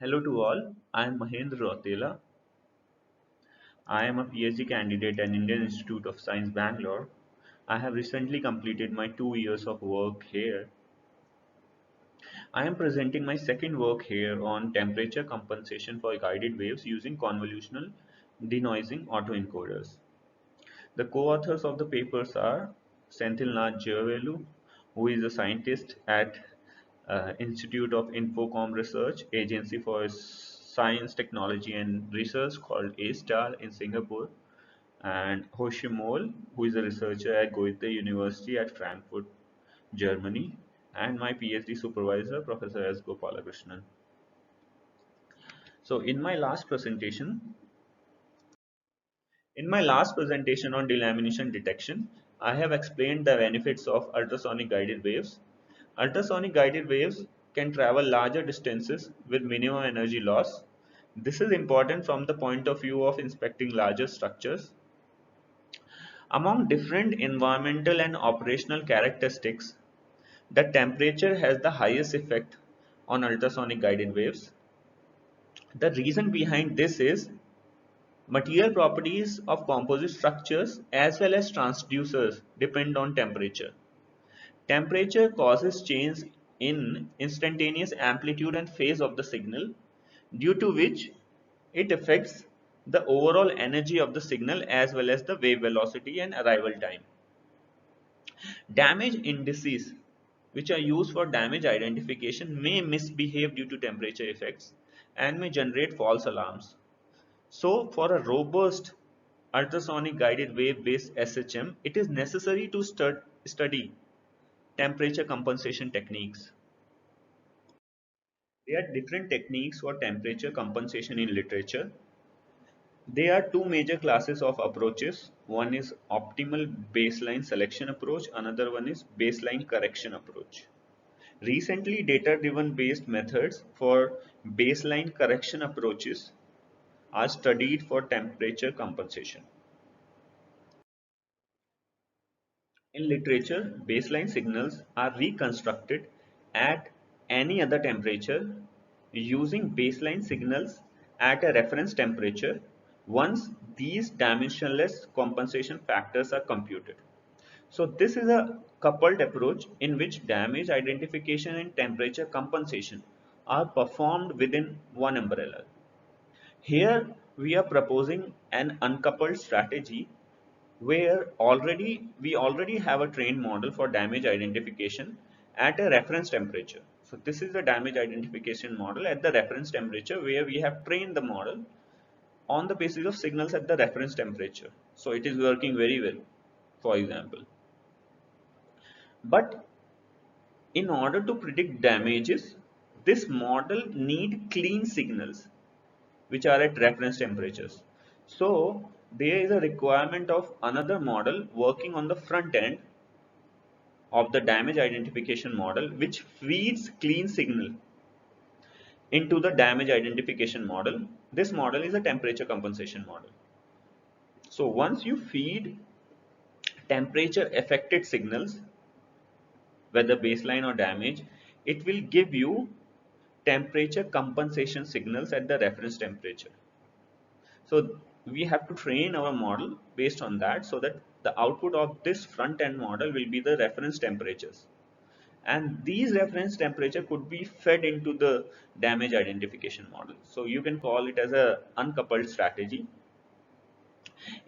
Hello to all. I am Mahendra Rotela. I am a PhD candidate at Indian Institute of Science, Bangalore. I have recently completed my 2 years of work here. I am presenting my second work here on temperature compensation for guided waves using convolutional denoising autoencoders. The co-authors of the papers are Senthilnath Jayavelu, who is a scientist at Institute of Infocom Research Agency for Science, Technology and Research called A-STAR in Singapore, and Hoshi Mol, who is a researcher at Goethe University at Frankfurt, Germany, and my PhD supervisor, Professor S. Gopalakrishnan. So in my last presentation on delamination detection, I have explained the benefits of ultrasonic guided waves. Ultrasonic guided waves can travel larger distances with minimum energy loss. This is important from the point of view of inspecting larger structures. Among different environmental and operational characteristics, the temperature has the highest effect on ultrasonic guided waves. The reason behind this is material properties of composite structures as well as transducers depend on temperature. Temperature causes change in instantaneous amplitude and phase of the signal, due to which it affects the overall energy of the signal as well as the wave velocity and arrival time. Damage indices, which are used for damage identification, may misbehave due to temperature effects and may generate false alarms. So, for a robust ultrasonic guided wave based SHM, it is necessary to study temperature compensation techniques. There are different techniques for temperature compensation in literature. There are two major classes of approaches. One is optimal baseline selection approach, another one is baseline correction approach. Recently, data-driven based methods for baseline correction approaches are studied for temperature compensation. In literature, baseline signals are reconstructed at any other temperature using baseline signals at a reference temperature once these dimensionless compensation factors are computed. So this is a coupled approach in which damage identification and temperature compensation are performed within one umbrella. Here we are proposing an uncoupled strategy where we already have a trained model for damage identification at a reference temperature. So this is the damage identification model at the reference temperature where we have trained the model on the basis of signals at the reference temperature. So it is working very well, for example. But in order to predict damages, this model need clean signals which are at reference temperatures. So there is a requirement of another model working on the front end of the damage identification model, which feeds clean signal into the damage identification model. This model is a temperature compensation model. So once you feed temperature affected signals, whether baseline or damage, it will give you temperature compensation signals at the reference temperature. So we have to train our model based on that, so that the output of this front end model will be the reference temperatures. And these reference temperature could be fed into the damage identification model. So you can call it as a uncoupled strategy.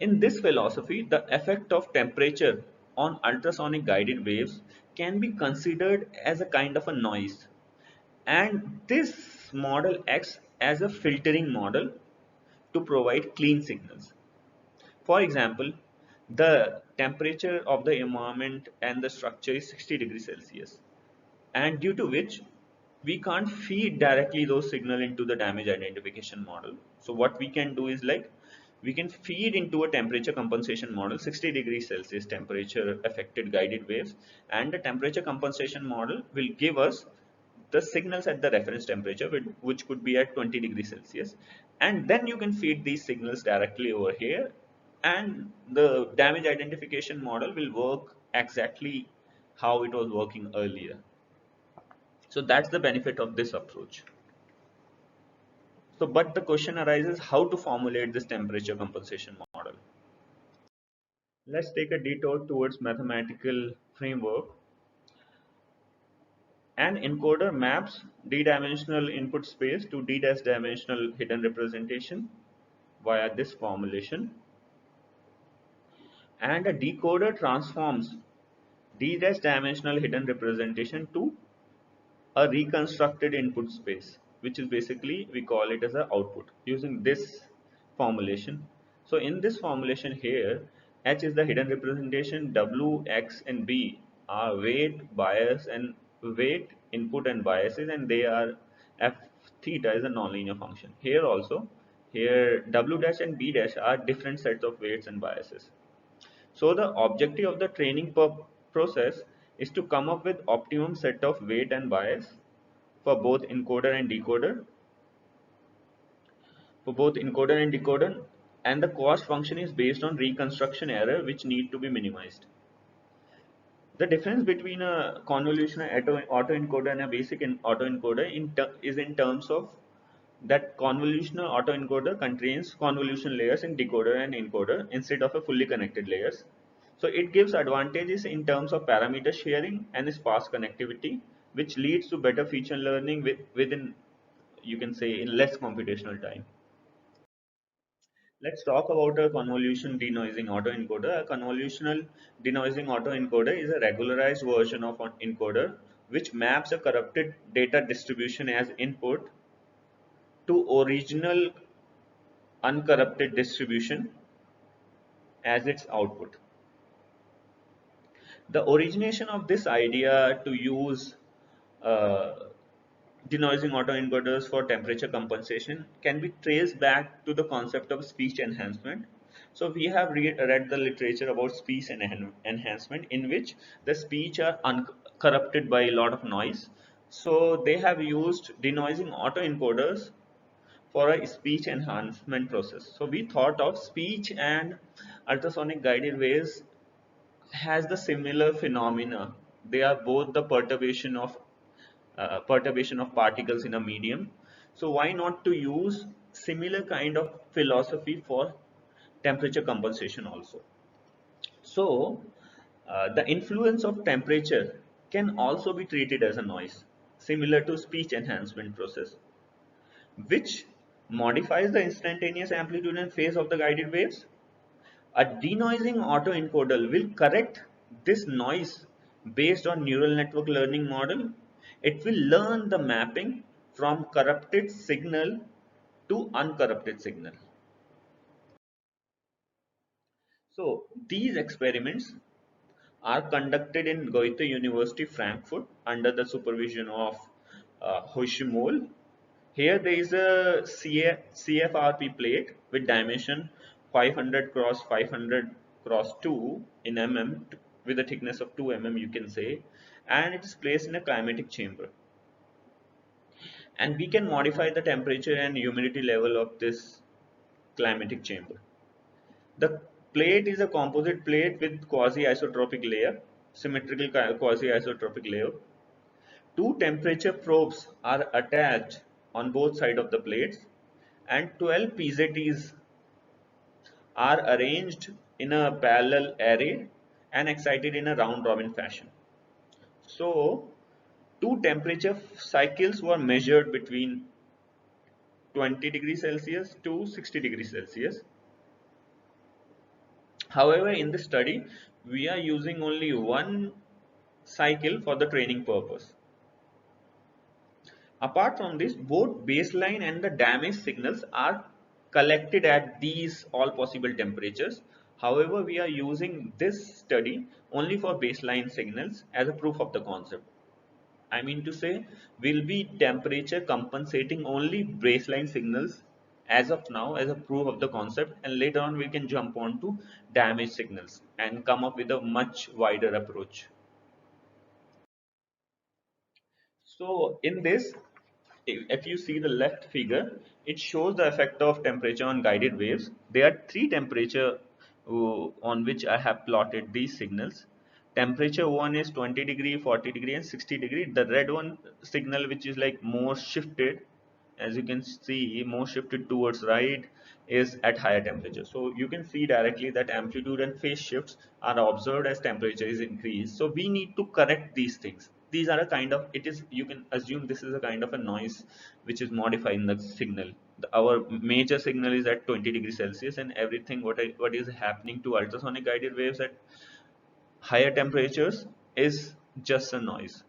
In this philosophy, the effect of temperature on ultrasonic guided waves can be considered as a kind of a noise. And this model acts as a filtering model to provide clean signals. For example, the temperature of the environment and the structure is 60 degrees Celsius, and due to which we can't feed directly those signal into the damage identification model. So what we can do is, like, we can feed into a temperature compensation model 60 degrees Celsius temperature affected guided waves, and the temperature compensation model will give us the signals at the reference temperature, which could be at 20 degrees Celsius, and then you can feed these signals directly over here, and the damage identification model will work exactly how it was working earlier. So that's the benefit of this approach. So, but the question arises how to formulate this temperature compensation model. Let's take a detour towards mathematical framework. An encoder maps d-dimensional input space to d-dimensional hidden representation via this formulation, and a decoder transforms d-dimensional hidden representation to a reconstructed input space, which is basically we call it as an output using this formulation. So in this formulation here, H is the hidden representation, W, X and B are weight, bias and weight, input and biases, and they are F theta is a nonlinear function. Here also, here W dash and B dash are different sets of weights and biases. So the objective of the training process is to come up with optimum set of weight and bias for both encoder and decoder, and the cost function is based on reconstruction error which need to be minimized. The difference between a convolutional autoencoder and a basic autoencoder is in terms of that convolutional autoencoder contains convolution layers in decoder and encoder instead of a fully connected layers. So it gives advantages in terms of parameter sharing and sparse connectivity, which leads to better feature learning within, you can say, in less computational time. Let's talk about a convolution denoising autoencoder. A convolutional denoising autoencoder is a regularized version of an encoder which maps a corrupted data distribution as input to original uncorrupted distribution as its output. The origination of this idea to use uh, denoising autoencoders for temperature compensation can be traced back to the concept of speech enhancement. So we have read the literature about speech enhancement in which the speech are uncorrupted by a lot of noise. So they have used denoising autoencoders for a speech enhancement process. So we thought of speech and ultrasonic guided waves has the similar phenomena. They are both the perturbation of particles in a medium. So why not to use similar kind of philosophy for temperature compensation also? So the influence of temperature can also be treated as a noise, similar to speech enhancement process, which modifies the instantaneous amplitude and phase of the guided waves. A denoising autoencoder will correct this noise based on neural network learning model. It will learn the mapping from corrupted signal to uncorrupted signal. So these experiments are conducted in Goethe University Frankfurt under the supervision of Hoshimol. Here there is a CFRP plate with dimension 500 cross 500 cross 2 in mm with a thickness of 2 mm, you can say, and it is placed in a climatic chamber. And we can modify the temperature and humidity level of this climatic chamber. The plate is a composite plate with quasi-isotropic layer, symmetrical quasi-isotropic layer. Two temperature probes are attached on both sides of the plates, and 12 PZTs are arranged in a parallel array and excited in a round robin fashion. So, two temperature cycles were measured between 20 degrees Celsius to 60 degrees Celsius. However, in this study, we are using only one cycle for the training purpose. Apart from this, both baseline and the damage signals are collected at these all possible temperatures. However, we are using this study only for baseline signals as a proof of the concept. I mean to say, we'll be temperature compensating only baseline signals as of now as a proof of the concept, and later on we can jump on to damage signals and come up with a much wider approach. So in this, if you see the left figure, it shows the effect of temperature on guided waves. There are three temperature on which I have plotted these signals. Temperature one is 20 degree, 40 degree and 60 degree. The red one signal which is like more shifted as you can see, more shifted towards right is at higher temperature. So you can see directly that amplitude and phase shifts are observed as temperature is increased. So we need to correct these things. These are a kind of, it is, you can assume this is a kind of a noise which is modifying the signal. Our major signal is at 20 degrees Celsius, and everything what is happening to ultrasonic guided waves at higher temperatures is just a noise.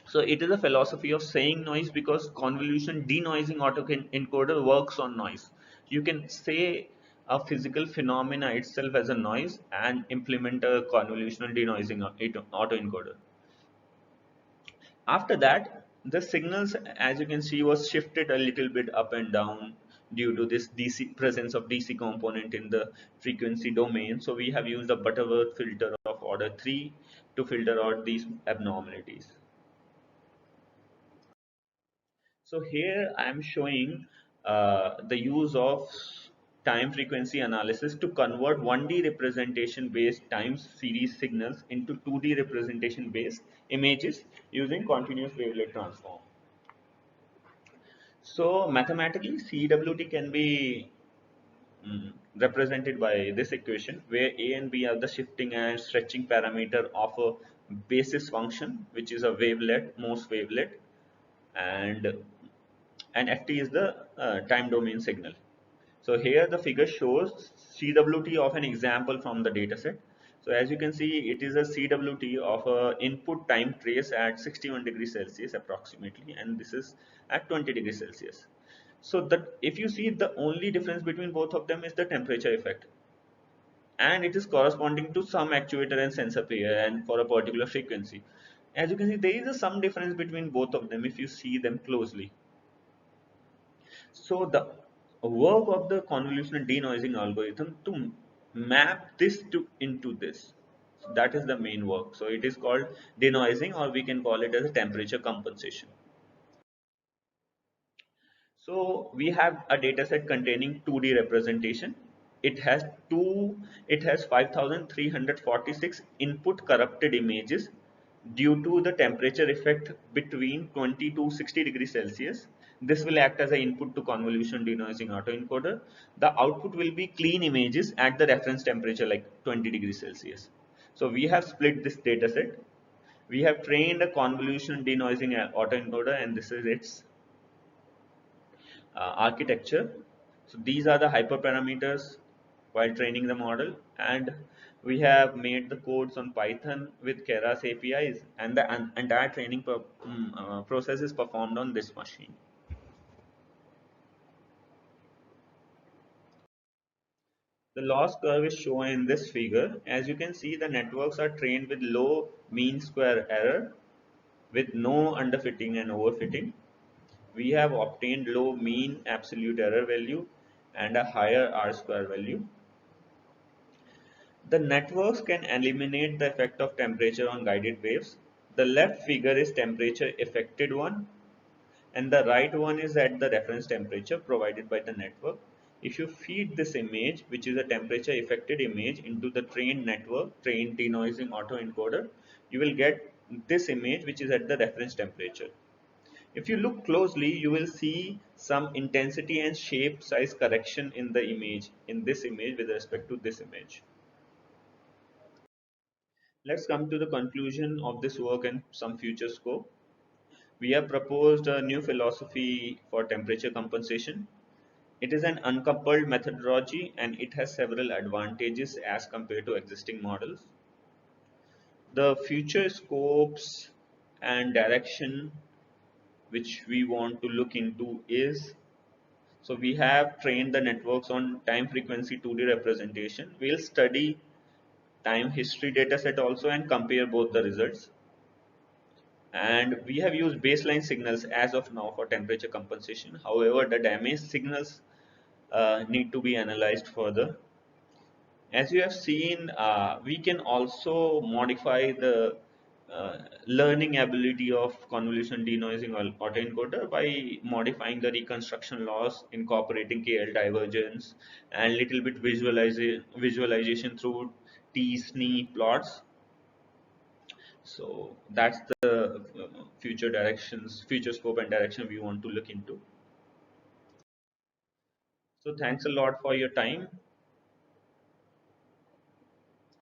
So it is a philosophy of saying noise because convolution denoising autoencoder works on noise. You can say a physical phenomena itself as a noise and implement a convolutional denoising autoencoder. After that, the signals, as you can see, was shifted a little bit up and down due to this DC presence of DC component in the frequency domain. So we have used a Butterworth filter of order 3 to filter out these abnormalities. So here I am showing the use of time frequency analysis to convert 1D representation based time series signals into 2D representation based images using continuous wavelet transform. So mathematically CWT can be represented by this equation where A and B are the shifting and stretching parameter of a basis function, which is a wavelet, Morse wavelet, and ft is the time domain signal. So here the figure shows CWT of an example from the dataset. So as you can see, it is a CWT of a input time trace at 61 degrees Celsius approximately, and this is at 20 degrees Celsius. So that if you see, the only difference between both of them is the temperature effect, and it is corresponding to some actuator and sensor pair and for a particular frequency. As you can see, there is some difference between both of them if you see them closely. So the work of the convolutional denoising algorithm to map this to into this. So that is the main work. So it is called denoising, or we can call it as a temperature compensation. So we have a data set containing 2D representation. It has 5,346 input corrupted images due to the temperature effect between 20 to 60 degrees Celsius. This will act as an input to convolution denoising autoencoder. The output will be clean images at the reference temperature like 20 degrees Celsius. So we have split this data set. We have trained a convolution denoising autoencoder, and this is its architecture. So these are the hyperparameters while training the model, and we have made the codes on Python with Keras APIs, and the entire training process is performed on this machine. The loss curve is shown in this figure. As you can see, the networks are trained with low mean square error with no underfitting and overfitting. We have obtained low mean absolute error value and a higher R square value. The networks can eliminate the effect of temperature on guided waves. The left figure is temperature affected one, and the right one is at the reference temperature provided by the network. If you feed this image, which is a temperature affected image, into the trained network, trained denoising autoencoder, you will get this image which is at the reference temperature. If you look closely, you will see some intensity and shape size correction in the image, in this image with respect to this image. Let's come to the conclusion of this work and some future scope. We have proposed a new philosophy for temperature compensation. It is an uncoupled methodology, and it has several advantages as compared to existing models. The future scopes and direction which we want to look into is, so we have trained the networks on time frequency 2D representation. We'll study time history dataset also and compare both the results. And we have used baseline signals as of now for temperature compensation. However, the damage signals need to be analyzed further. As you have seen, we can also modify the learning ability of convolution denoising autoencoder by modifying the reconstruction loss, incorporating KL divergence, and little bit visualization through t-SNE plots. So that's the future directions, future scope and direction we want to look into. So thanks a lot for your time.